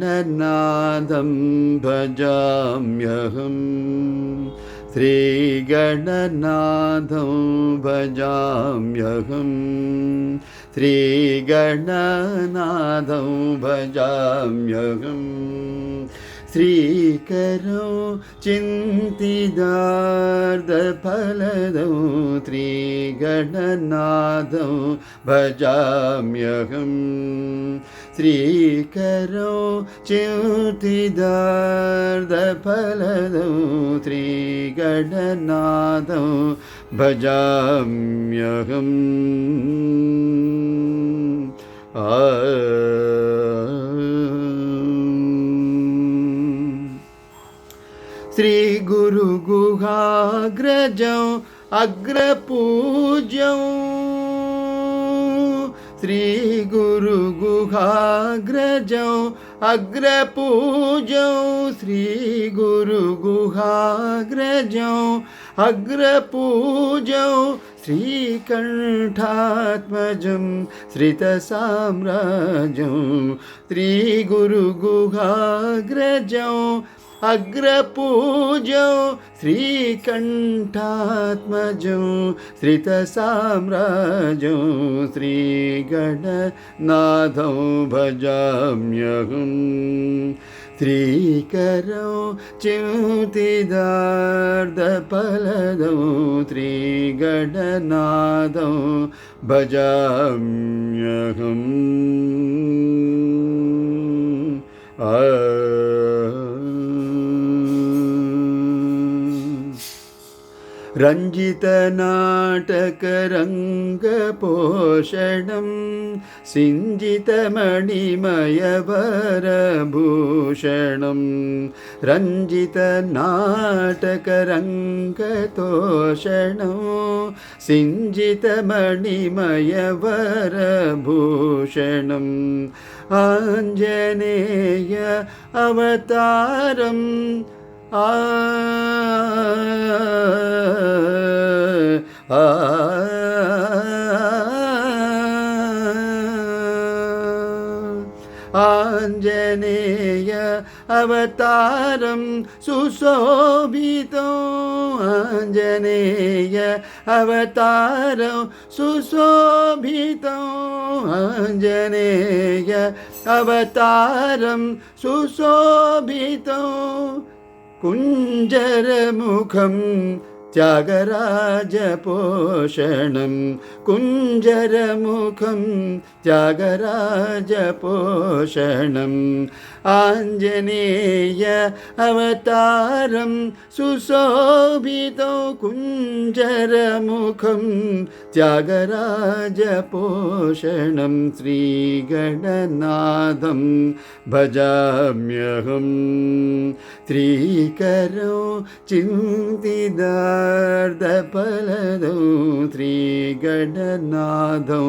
श्रीगणनाथं भजाम्यहं श्रीगणनाथं भजाम्यहं श्रीगणनाथं भजाम्यहं श्रीकरौ चिन्तिदार्धफलदौ श्रीगणनाथं भजाम्यहं श्रीकरौ चिन्तिदार्धफलदौ श्रीगणनाथं भजाम्यहम् श्रीगुरुगुहाग्रजौ अग्रपूज्यौ श्रीगुरुगुहाग्रजौ अग्रपूज्यौ श्रीगुरुगुहाग्रजौ अग्रपूज्यौ श्रीकण्ठात्मजं श्रितसाम्राजौ श्रीगुरुगुहाग्रजौ अग्रपूज्यौ श्रीकण्ठात्मजौ श्रितसाम्राजौ श्रीगणनाथं भजाम्यहं श्रीकरौ चिन्तिदार्धफलदौ श्रीगणनाथं भजाम्यहम् रञ्जितनाटकरङ्गपोषणं सिञ्जितमणिमयवरभूषणं रञ्जितनाटकरङ्गतोषणं सिञ्जितमणिमयवरभूषणम् आञ्जनेय अवतारम् आञ्जनेय अवतारं सुशोभितं आञ्जनेय अवतारं सुशोभितं आञ्जनेय अवतारं सुशोभितं कुञ्जरमुखं त्यागराजपोषणं कुञ्जरमुखं त्यागराजपोषणम् आञ्जनेय अवतारं सुशोभितं कुञ्जरमुखं त्यागराजपोषणं श्रीगणनाथं भजाम्यहं श्रीकरौ चिन्तिदार्धफलदौ श्रीगणनाथं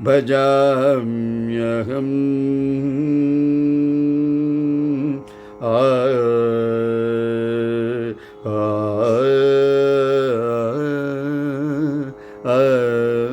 भजाम्यहम् ಆ ಆ ಆ